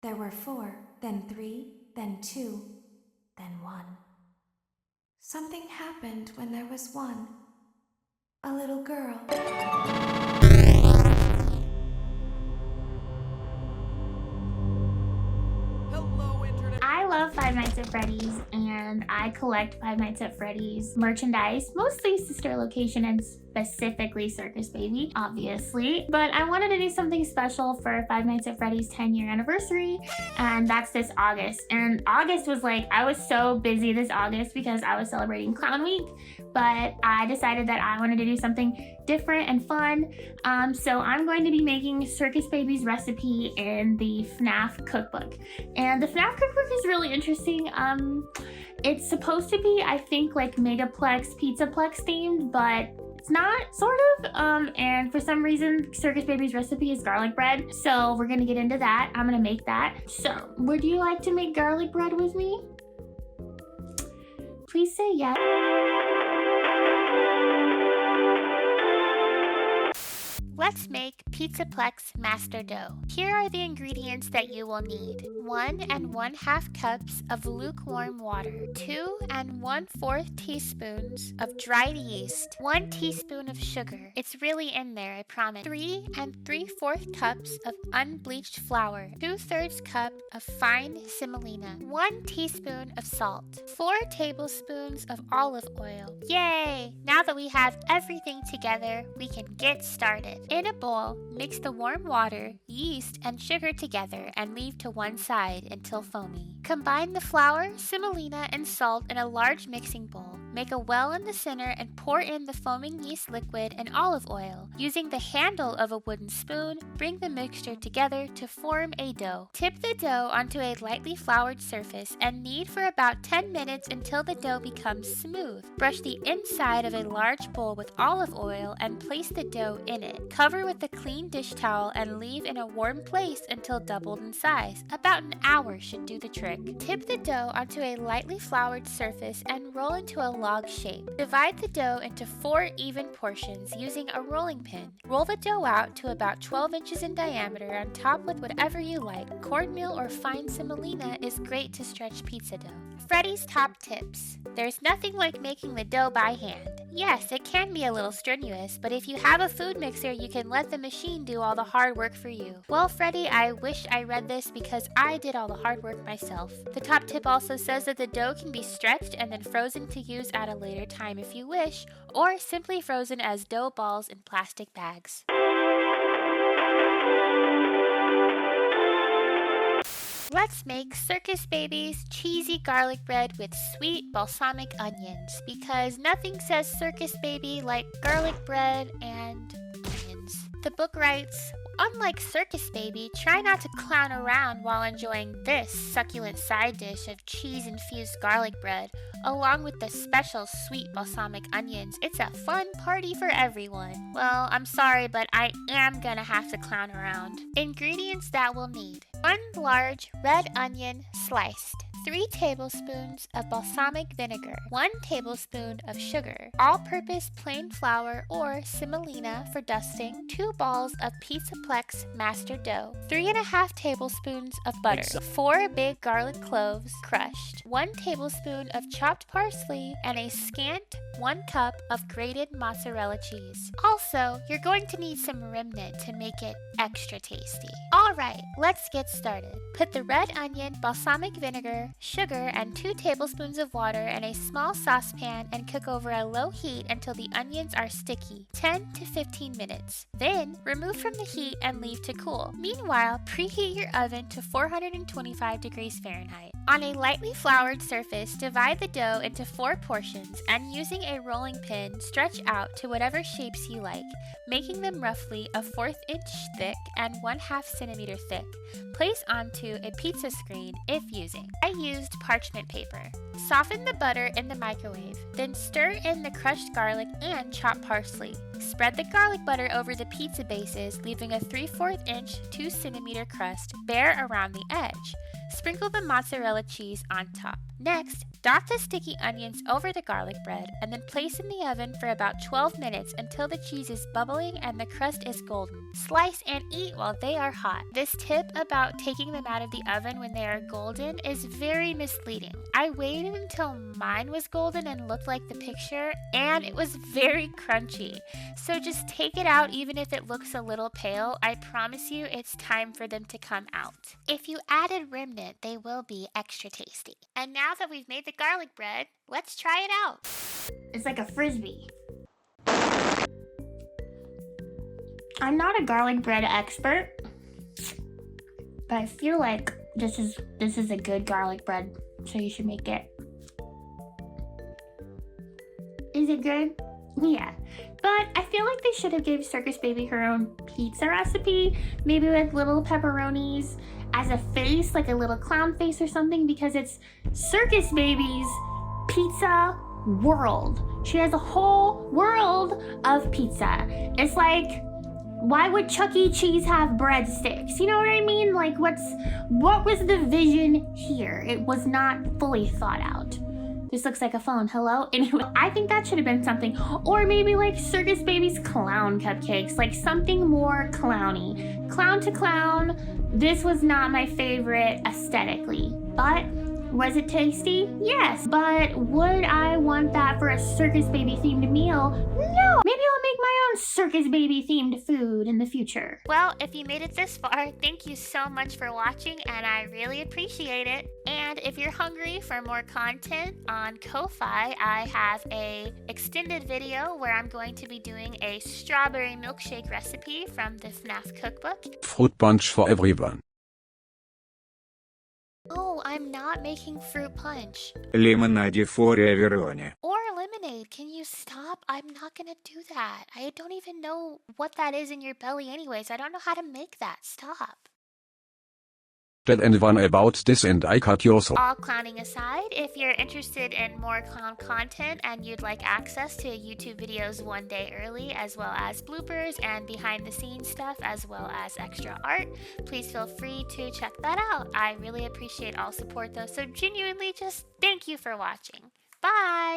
There were 4, then 3, then 2, then 1. Something happened when there was 1. A little girl. I love Five Nights at Freddy's, and I collect Five Nights at Freddy's merchandise, mostly sister location and specifically Circus Baby, obviously. But I wanted to do something special for Five Nights at Freddy's 10-year anniversary, and that's this August. And August was like, I was so busy this August because I was celebrating Clown Week, but I decided that I wanted to do something different and fun. So I'm going to be making Circus Baby's recipe in the FNAF Cookbook. And the FNAF Cookbook is really interesting. It's supposed to be, I think, like Megaplex, Pizzaplex themed, but it's not, sort of. And for some reason, Circus Baby's recipe is garlic bread. So we're gonna get into that. I'm gonna make that. So, would you like to make garlic bread with me? Please say yes. Let's make Pizzaplex master dough. Here are the ingredients that you will need. 1 1/2 cups of lukewarm water, 2 1/4 teaspoons of dried yeast, 1 teaspoon of sugar. It's really in there, I promise. 3 3/4 cups of unbleached flour, 2/3 cup of fine semolina, 1 teaspoon of salt, 4 tablespoons of olive oil. Yay! Now that we have everything together, we can get started. In a bowl, mix the warm water, yeast, and sugar together and leave to one side until foamy. Combine the flour, semolina, and salt in a large mixing bowl. Make a well in the center and pour in the foaming yeast liquid and olive oil. Using the handle of a wooden spoon, bring the mixture together to form a dough. Tip the dough onto a lightly floured surface and knead for about 10 minutes until the dough becomes smooth. Brush the inside of a large bowl with olive oil and place the dough in it. Cover with a clean dish towel and leave in a warm place until doubled in size. About an hour should do the trick. Tip the dough onto a lightly floured surface and roll into a log shape. Divide the dough into 4 even portions using a rolling pin. Roll the dough out to about 12 inches in diameter and top with whatever you like. Cornmeal or fine semolina is great to stretch pizza dough. Freddy's top tips. There's nothing like making the dough by hand. Yes, it can be a little strenuous, but if you have a food mixer, you can let the machine do all the hard work for you. Well, Freddy, I wish I read this because I did all the hard work myself. The top tip also says that the dough can be stretched and then frozen to use at a later time if you wish, or simply frozen as dough balls in plastic bags. Let's make Circus Baby's cheesy garlic bread with sweet balsamic onions, because nothing says Circus Baby like garlic bread and onions. The book writes, unlike Circus Baby, try not to clown around while enjoying this succulent side dish of cheese-infused garlic bread, along with the special sweet balsamic onions. It's a fun party for everyone. Well, I'm sorry, but I am gonna have to clown around. Ingredients that we'll need. 1 large red onion sliced, 3 tablespoons of balsamic vinegar, 1 tablespoon of sugar, all-purpose plain flour or semolina for dusting, 2 balls of Pizzaplex master dough, 3 1/2 tablespoons of butter, 4 big garlic cloves crushed, 1 tablespoon of chopped parsley, and a scant 1 cup of grated mozzarella cheese. Also, you're going to need some remnant to make it extra tasty. Alright, let's get started. Put the red onion, balsamic vinegar, sugar, and 2 tablespoons of water in a small saucepan and cook over a low heat until the onions are sticky, 10 to 15 minutes. Then, remove from the heat and leave to cool. Meanwhile, preheat your oven to 425 degrees Fahrenheit. On a lightly floured surface, divide the dough into 4 portions and using a rolling pin, stretch out to whatever shapes you like, making them roughly a 1/4 inch thick and 1/2 centimeter thick. Place onto a pizza screen if using. I used parchment paper. Soften the butter in the microwave, then stir in the crushed garlic and chopped parsley. Spread the garlic butter over the pizza bases, leaving a 3/4 inch, 2 centimeter crust bare around the edge. Sprinkle the mozzarella cheese on top. Next, Dot the sticky onions over the garlic bread and then place in the oven for about 12 minutes until the cheese is bubbling and the crust is golden. Slice and eat while they are hot. This tip about taking them out of the oven when they are golden is very misleading. I waited until mine was golden and looked like the picture, and it was very crunchy. So just take it out even if it looks a little pale. I promise you it's time for them to come out. If you added remnant, they will be extra tasty. And now that we've made the garlic bread, let's try it out. It's like a frisbee. I'm not a garlic bread expert, but I feel like this is a good garlic bread, so you should make it. Is it good? Yeah. But I feel like they should have gave Circus Baby her own pizza recipe, maybe with little pepperonis as a face, like a little clown face or something, because it's Circus Baby's pizza world. She has a whole world of pizza. It's like, why would Chuck E. Cheese have breadsticks? You know what I mean? Like, what was the vision here? It was not fully thought out. This looks like a phone. Hello? Anyway, I think that should have been something. Or maybe like Circus Baby's clown cupcakes, like something more clowny. Clown to clown. This was not my favorite aesthetically, but was it tasty? Yes. But would I want that for a Circus Baby themed meal? No. Maybe I'll make my own Circus Baby themed food in the future. Well, if you made it this far, thank you so much for watching, and I really appreciate it. And if you're hungry for more content on Ko-Fi, I have a extended video where I'm going to be doing a strawberry milkshake recipe from the FNAF Cookbook. Fruit punch for everyone. Oh, I'm not making fruit punch. Lemonade for everyone. Or lemonade. Can you stop? I'm not gonna do that. I don't even know what that is in your belly anyways. I don't know how to make that. Stop. Tell anyone about this and I cut your throat. All clowning aside, if you're interested in more clown content and you'd like access to YouTube videos one day early, as well as bloopers and behind the scenes stuff, as well as extra art, please feel free to check that out. I really appreciate all support though, so genuinely just thank you for watching. Bye!